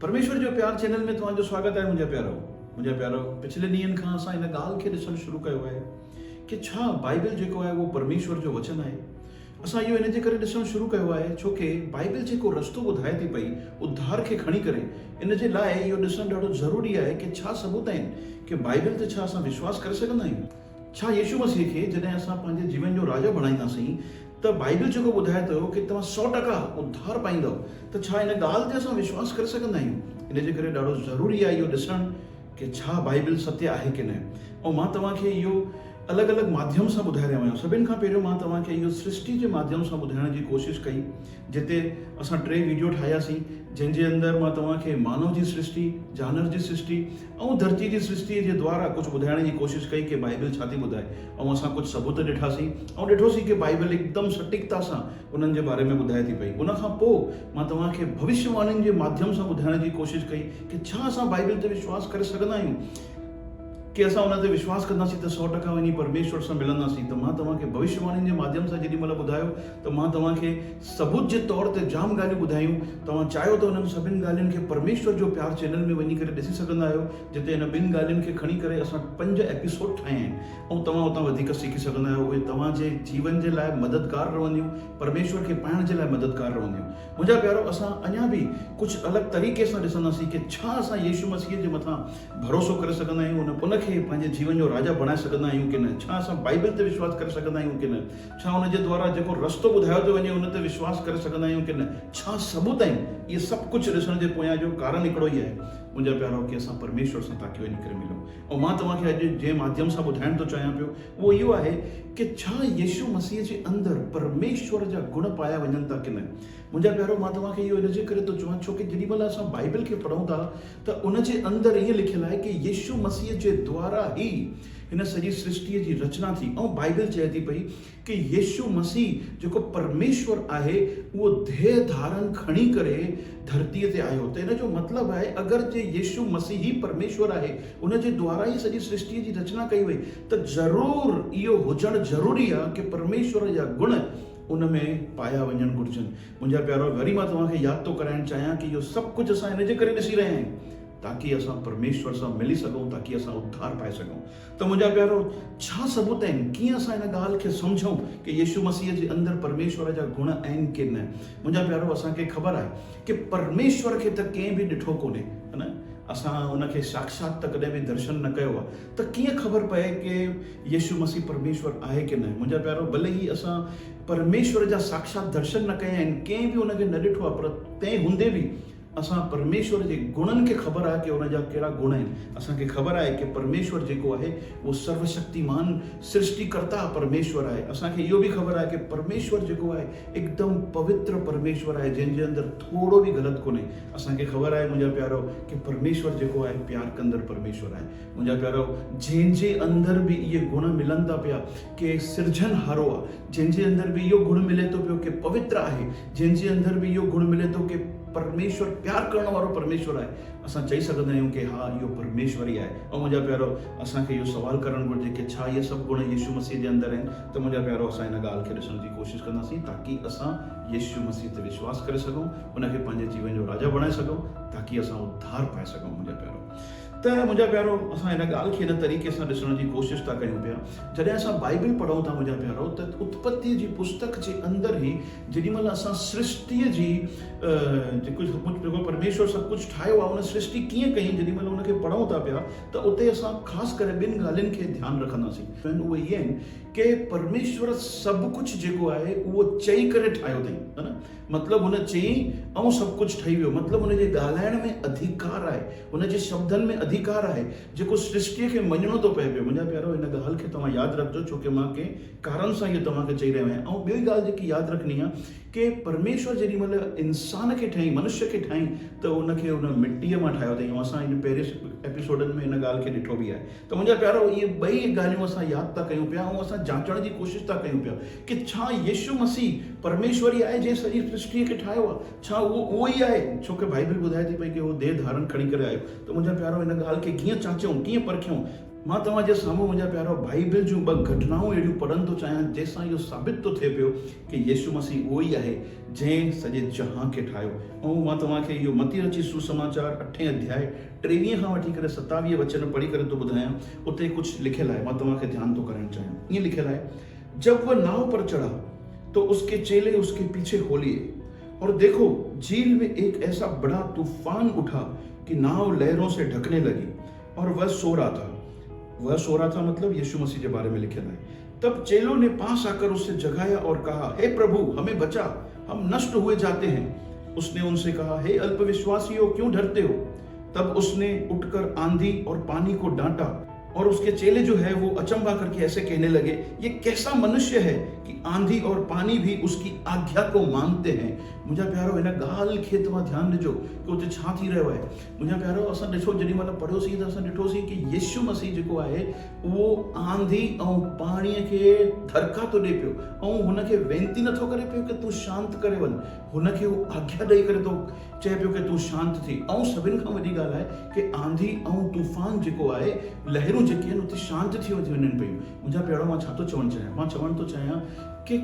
परमेश्वर जो प्यार चैनल में तव्हांजो स्वागत है मुंहिंजा प्यारो। पिछले ॾींहंनि खां असां इन ॻाल्हि खे ॾिसणु शुरू कयो आहे कि छा बाइबल जेको आहे उहो परमेश्वर जो वचन आहे। असां इहो इन जे करे ॾिसणु शुरू कयो आहे छो कि बाइबल जेको रस्तो ॿुधाए थी पई उद्धार खे खणी करे, इन जे लाइ इहो ॾिसणु ॾाढो ज़रूरी आहे कि छा सबूत आहिनि कि बाइबल ते छा असां विश्वास करे सघंदा आहियूं। छा यीशु मसीह खे जॾहिं असां पंहिंजे जीवन जो राजा बणाईंदासीं त बाइबल जेको ॿुधाए थो कि तव्हां 100% उद्धार पाईंदव, त छा इन ॻाल्हि ते असां विश्वास करे सघंदा आहियूं। इन जे करे ॾाढो ज़रूरी आहे इहो ॾिसणु कि छा बाइबल सत्य आहे कि न। ऐं मां तव्हांखे इहो अलॻि अलॻि माध्यम सां ॿुधाए रहियो आहियां। सभिनि खां पहिरियों मां तव्हांखे इहो सृष्टि जे माध्यम सां ॿुधाइण जी कोशिशि कई, जिते असां 3 वीडियो ठाहियासीं, जंहिंजे अंदरि मां तव्हांखे मानव जी सृष्टि, जानवर जी सृष्टि ऐं धरती जी सृष्टिअ जे द्वारा कुझु ॿुधाइण जी कोशिशि कई कि बाइबल छा थी ॿुधाए। ऐं असां कुझु सबूत ॾिठासीं ऐं ॾिठोसीं कि बाइबल हिकदमि सटीकता सां उन्हनि जे बारे में ॿुधाए थी पई। उन खां पोइ मां तव्हांखे भविष्यवाणियुनि जे माध्यम सां ॿुधाइण जी कोशिशि कई कि छा असां बाइबल ते विश्वास करे सघंदा आहियूं कि असां उन ते विश्वास कंदासीं त 100% वञी परमेश्वर सां मिलंदासीं। त मां तव्हांखे भविष्यवाणियुनि जे माध्यम सां जेॾी महिल ॿुधायो त मां तव्हांखे सबूत जे तौर ते जाम ॻाल्हियूं ॿुधायूं। तव्हां चाहियो त उन्हनि सभिनि ॻाल्हियुनि खे परमेश्वर जो प्यार चैनल में वञी करे ॾिसी सघंदा आहियो, जिते इन 2 ॻाल्हियुनि खे खणी करे असां 5 एपिसोड ठाहिया आहिनि ऐं तव्हां उतां वधीक सिखी सघंदा आहियो। उहे तव्हांजे जीवन जे लाइ मददगार रहंदियूं, परमेश्वर खे पाइण जे लाइ मददगार रहंदियूं। मुंहिंजा प्यारो, असां अञा बि कुझु अलॻि तरीक़े सां ॾिसंदासीं कि छा असां यीशु मसीह जे मथां भरोसो करे सघंदा आहियूं, उनखे पंहिंजे जीवन जो राजा बणाए सघंदा आहियूं कि न। छा असां बाइबल ते विश्वास करे सघंदा आहियूं कि न। छा उन जे द्वारा जेको रस्तो ॿुधायो थो वञे उन ते विश्वास करे सघंदा आहियूं कि न। छा सबूत आहिनि। इहे सभु कुझु ॾिसण जे पोयां जो कारण हिकिड़ो ई आहे मुंहिंजा प्यारो, कि असां परमेश्वर सां ताकी वञी करे मिलूं। ऐं मां तव्हांखे अॼु जंहिं माध्यम सां ॿुधाइण थो चाहियां पियो उहो इहो आहे कि छा यीशु मसीह जे अंदरि परमेश्वर जा गुण पाया वञनि था कि न। मुंहिंजा प्यारो, मां तव्हांखे इहो इन जे करे थो चवां छो कि जेॾी महिल असां बाइबल खे पढ़ूं था त उन जे अंदरि इहो लिखियलु आहे कि यीशु मसीह जे द्वारा ई हिन सॼी सृष्टिअ जी रचना थी। ऐं बाइबल चए थी पई कि यीशु मसीह जेको परमेश्वर आहे उहो देह धारण खणी करे धरतीअ ते आयो। त इन जो मतिलबु आहे अगरि जे यीशु मसीह ई परमेश्वर आहे, उन जे द्वारा ई सॼी सृष्टिअ जी रचना कई वई, त ज़रूरु इहो हुजणु ज़रूरी आहे कि परमेश्वर जा गुण उन में पाया वञणु घुरिजनि। मुंहिंजा प्यारो, वरी मां तव्हांखे यादि थो कराइणु चाहियां कि इहो सभु कुझु असां इन जे करे ॾिसी रहिया आहियूं ताकि असां परमेश्वर सां मिली सघूं, ताकि असां उद्धार पाए सघूं। त मुंहिंजा प्यारो, छा सबूत आहिनि, कीअं असां इन ॻाल्हि खे सम्झूं कि यीशु मसीह जे अंदरि परमेश्वर जा गुण आहिनि कि न। मुंहिंजा प्यारो, असांखे ख़बर आहे कि परमेश्वर खे त कंहिं बि ॾिठो कोन्हे, है न। असां उनखे साक्षात त कॾहिं बि दर्शन न कयो आहे, त कीअं ख़बर पए कि यीशु मसीह परमेश्वर आहे कि न। मुंहिंजा प्यारो, भले ई असां परमेश्वर जा साक्षात दर्शन न कया आहिनि, कंहिं बि उनखे न ॾिठो आहे, पर तंहिं हूंदे बि असां परमेश्वर जे गुणनि खे ख़बर आहे कि उन जा कहिड़ा गुण आहिनि। असांखे ख़बर आहे कि परमेश्वर जेको आहे उहो सर्वशक्तिमान सृष्टिकर्ता परमेश्वर आहे। असांखे इहो बि ख़बर आहे कि परमेश्वर जेको आहे हिकदमि पवित्र परमेश्वर आहे, जंहिंजे अंदरि थोरो बि ग़लति कोन्हे। असांखे ख़बर आहे मुंहिंजा प्यारो कि परमेश्वर जेको आहे प्यार कंदड़ परमेश्वर आहे। मुंहिंजा प्यारो, जंहिंजे अंदरि बि इहे गुण मिलनि था पिया कि सिरजनहारो आहे, जंहिंजे अंदरि बि इहो गुण मिले थो पियो कि पवित्र आहे, जंहिंजे अंदरि बि इहो गुण मिले थो कि परमेश्वर प्यार करण वारो परमेश्वर आहे, असां चई सघंदा आहियूं कि हा, इहो परमेश्वर ई आहे। ऐं मुंहिंजा प्यारो, असांखे इहो सुवाल करणु घुरिजे कि छा इहे सभु गुण यीशु मसीह जे अंदरि आहिनि। त मुंहिंजा प्यारो, असां इन ॻाल्हि खे ॾिसण जी कोशिशि कंदासीं ताकि असां यीशु मसीह ते विश्वास करे सघूं, उनखे पंहिंजे जीवन जो राजा बणाए सघूं, ताकि असां उद्धार पाए सघूं। मुंहिंजा प्यारो, त मुंहिंजा प्यारो, असां इन ॻाल्हि खे इन तरीक़े सां ॾिसण जी कोशिशि था कयूं पिया। जॾहिं असां बाइबल पढ़ूं था मुंहिंजा प्यारो, त उत्पत्ति जी पुस्तक जे अंदरि ई जेॾी महिल असां सृष्टिअ जी जेको परमेश्वर सभु कुझु ठाहियो आहे, उन सृष्टि कीअं कई, जेॾी महिल उनखे पढ़ूं था पिया त उते असां ख़ासि करे 2 ॻाल्हियुनि खे ध्यानु रखंदासीं। उहे इहे आहिनि कि परमेश्वर सभु कुझु जेको आहे उहो चई करे ठाहियो अथई, है न। मतिलबु हुन चई ऐं सभु कुझु ठही वियो। मतिलबु हुनजे ॻाल्हाइण में अधिकार आहे, हुनजे शब्दनि में अधिकार आहे, जेको सृष्टिअ खे मञिणो थो पए पियो। मुंहिंजा प्यारो, इन ॻाल्हि खे तव्हां यादि रखिजो छो कि मां कंहिं कारण सां इहो तव्हांखे चई रहियो आहियां। ऐं ॿियो ॻाल्हि जेकी यादि रखणी आहे कि परमेश्वर जेॾी महिल इंसान खे ठाही, मनुष्य खे ठाही, त उनखे उन मिटीअ मां ठाहियो अथई। ऐं असां इन पहिरें एपिसोडनि में इन ॻाल्हि खे ॾिठो बि आहे। त मुंहिंजा प्यारो, इहे 2 ॻाल्हियूं असां यादि था कयूं पिया ऐं असां जांचण जी कोशिशि था कयूं पिया कि छा यीशु मसीह परमेश्वर ई आहे जंहिं सॼी सृष्टिअ खे ठाहियो आहे। छा उहो ई आहे, छो कि बाइबल ॿुधाए थी पई कि उहो देह धारण खणी करे आयो। त मुंहिंजा प्यारो, इन ॻाल्हि खे कीअं जांचूं, कीअं परखियूं। मां तव्हांजे साम्हूं मुंहिंजा प्यारो बाइबल जूं ॿ घटनाऊं अहिड़ियूं पढ़नि थो चाहियां जंहिंसां इहो साबित थो थिए पियो कि यीशु मसीह उहो ई आहे जंहिं सॼे जहां खे ठाहियो। ऐं मां तव्हांखे इहो मती रची सुसमाचार 8 अध्याय 23 खां वठी करे 27 वचन पढ़ी करे थो ॿुधायां। उते कुझु लिखियल आहे, मां तव्हांखे ध्यानु थो कराइणु चाहियां। ईअं लिखियल आहे, जब वह नाव पर चढ़ा तो उसके चेले उसके पीछे हो लिए और देखो झील में एक ऐसा बड़ा तूफान उठा कि नाव लहरों से ढकने लगी और वह सो रहा था। वह सो रहा था मतलब यीशु मसीह के बारे में लिखा है। तब चेलों ने पास आकर उससे जगाया और कहा, हे प्रभु हमें बचा, हम नष्ट हुए जाते हैं। उसने उनसे कहा, हे अल्पविश्वासियों क्यों डरते हो? तब उसने उठकर आंधी और पानी को डांटा और उसके चेले जो है वो अचंभा करके ऐसे कहने लगे, ये कैसा मनुष्य है कि आंधी और पानी भी उसकी आज्ञा को मानते हैं। मुंहिंजा प्यारो हिन ॻाल्हि खे तव्हां ध्यानु ॾिजो कि उते छा थी रहियो आहे। मुंहिंजा प्यारो असां ॾिठो जेॾी महिल पढ़ियोसीं त असां ॾिठोसीं कि यीशु मसीह जेको आहे उहो आंधी ऐं पाणीअ खे धरका थो ॾिए पियो ऐं हुनखे वेनती नथो करे पियो कि तूं शांत करे वञ, हुनखे उहो आज्ञा ॾेई करे थो चए पियो कि तूं शांत थी। ऐं सभिनि खां वॾी ॻाल्हि आहे कि आंधी ऐं तूफ़ान जेको आहे, लहरूं जेके आहिनि उते शांत थी वञनि पियूं। मुंहिंजा प्यारो मां छा थो चवणु चाहियां? मां चवणु थो चाहियां कि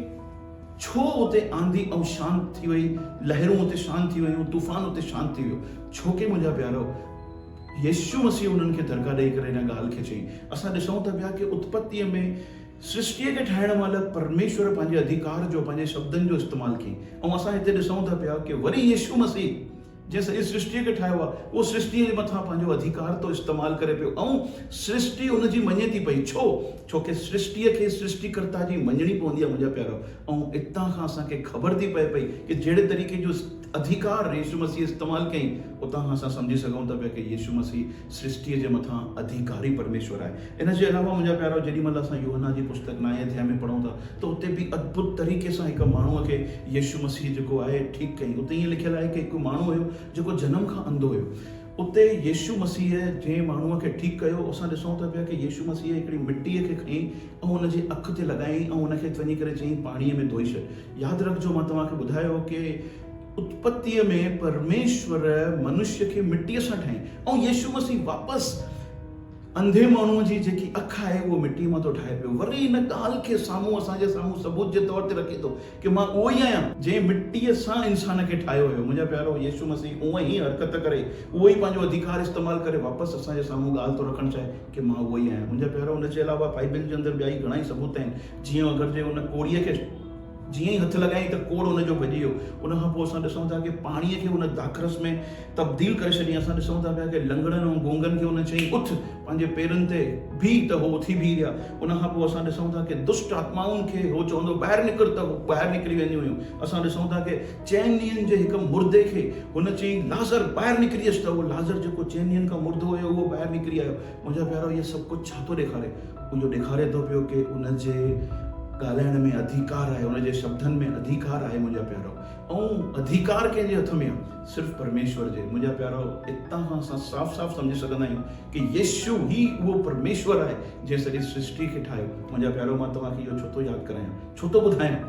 छो उते आंधी ऐं शांत थी वई, लहरूं उते शांत थी वियूं, तूफ़ान उते शांत थी वियो? छो कि मुंहिंजा प्यारो यीशु मसीह उन्हनि खे धरका ॾेई करे हिन ॻाल्हि खे चई। असां ॾिसूं था पिया कि उत्पत्तिअ में सृष्टिअ खे ठाहिण महिल परमेश्वर पंहिंजे अधिकार जो, पंहिंजे शब्दनि जो इस्तेमालु कई। ऐं असां हिते ॾिसूं था पिया कि वरी यीशु मसीह जंहिं सॼी सृष्टिअ खे ठाहियो आहे, उहो सृष्टिअ जे मथां पंहिंजो अधिकार थो इस्तेमालु करे पियो ऐं सृष्टि हुनजी मञे थी पई। छो कि सृष्टिअ खे सृष्टिकर्ता जी मञणी पवंदी आहे मुंहिंजा प्यारो। ऐं हितां खां असांखे ख़बर थी पए पई कि जहिड़े तरीक़े जो अधिकार यीशु मसीह इस्तेमालु कई, उतां खां असां सम्झी सघूं था पिया कि यीशु मसीह सृष्टिअ जे मथां अधिकारी परमेश्वर आहे। इन जे अलावा मुंहिंजा प्यारो जेॾी महिल असां यूहन्ना जी पुस्तक 9 अध्याय में पढ़ूं था त उते बि अद्भुत तरीक़े सां हिकु माण्हूअ खे यीशु मसीह जेको आहे ठीकु कई। उते ईअं लिखियलु आहे कि हिकु माण्हू हुयो जेको जनम खां अंधो हुयो। उते यीशु मसीह जंहिं माण्हूअ खे ठीकु कयो, असां ॾिसूं था पिया कि यीशु मसीह हिकिड़ी मिटीअ खे खईं ऐं हुनजे अखि ते लॻाई ऐं हुनखे वञी करे चई पाणीअ में धोई छॾ। यादि रखिजो, मां तव्हांखे ॿुधायो कि उत्पत्तिअ में परमेश्वर मनुष्य खे मिटीअ सां ठाही ऐं यीशु मसीह वापसि अंधे माण्हूअ जी जेकी अखि आहे उहो मिटीअ मां थो ठाहे पियो। वरी हिन ॻाल्हि खे साम्हूं असांजे साम्हूं सबूत जे तौर ते रखे थो कि मां उहो ई आहियां जंहिं मिटीअ सां इंसान खे ठाहियो हुयो। मुंहिंजा प्यारो यीशु मसीह उहो ई हरकत करे, उहो ई पंहिंजो अधिकार इस्तेमालु करे वापसि असांजे साम्हूं ॻाल्हि थो रखणु चाहे कि मां उहो ई आहियां। मुंहिंजा प्यारो हुनजे अलावा बाइबल जे अंदरि ॿिया ई घणा ई सबूत आहिनि। जीअं अगरि जे हुन कोड़ीअ खे जीअं ई हथु लॻाई त कोड़ हुनजो भॼी वियो। उनखां पोइ असां ॾिसूं था कि पाणीअ खे हुन दाखरस में तब्दील करे छॾी। असां ॾिसूं था पिया कि लंगड़नि ऐं गूंगनि खे हुन चई उथ पंहिंजे पेरनि ते बीह, त हो उथी बीह रहिया। उनखां पोइ असां ॾिसूं था कि दुष्ट आत्माउनि खे हो चवंदो ॿाहिरि निकिर, त हो ॿाहिरि निकिरी वेंदियूं हुयूं। असां ॾिसूं था कि 4 ॾींहंनि जे हिकु मुर्दे खे हुन चई लाज़र ॿाहिरि निकिरी अचु, त उहो लाज़र जेको 4 ॾींहंनि खां मुर्दो हुयो उहो ॿाहिरि निकिरी आयो। मुंहिंजा प्यारो इहो सभु कुझु छा थो ॾेखारे? उहो ॾेखारे थो पियो कि उनजे ॻाल्हाइण में अधिकार आहे, हुनजे शब्दनि में अधिकार आहे मुंहिंजा प्यारो। ऐं अधिकार कंहिंजे हथ में आहे? सिर्फ़ु परमेश्वर जे। मुंहिंजा प्यारो हितां खां असां साफ़ साफ़ सम्झी सघंदा आहियूं कि यीशु ई उहो परमेश्वर आहे जंहिं सॼी सृष्टि खे ठाहियो। मुंहिंजा प्यारो मां तव्हांखे इहो छो थो यादि करायां, छो थो ॿुधायां?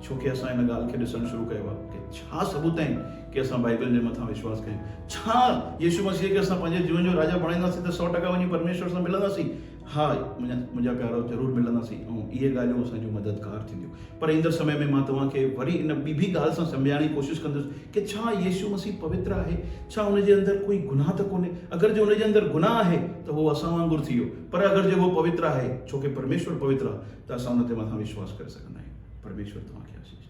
छो कि असां हिन ॻाल्हि खे ॾिसणु शुरू कयो आहे कि छा सबूत आहिनि कि असां बाइबल जे मथां विश्वास कयूं। छा यीशु मसीह खे असां पंहिंजे जीवन जो राजा बणाईंदासीं त 100% वञी परमेश्वर सां मिलंदासीं? हा मुंहिंजा प्यारो ज़रूरु मिलंदासीं ऐं इहे ॻाल्हियूं असांजो मददगार थींदियूं। पर ईंदड़ समय में मां तव्हांखे वरी इन ॿी बि ॻाल्हि सां सम्झाइण जी कोशिशि कंदुसि कि छा यीशु मसीह पवित्र आहे? छा हुनजे अंदरि कोई गुनाह त कोन्हे? अगरि जे हुनजे अंदरि गुनाह आहे त उहो असां वांगुरु थी वियो। पर अगरि जे उहो पवित्र आहे, छो कि परमेश्वर पवित्र आहे, त असां हुन ते मथां विश्वास करे सघंदा आहियूं। परमेश्वर तव्हांखे आशीष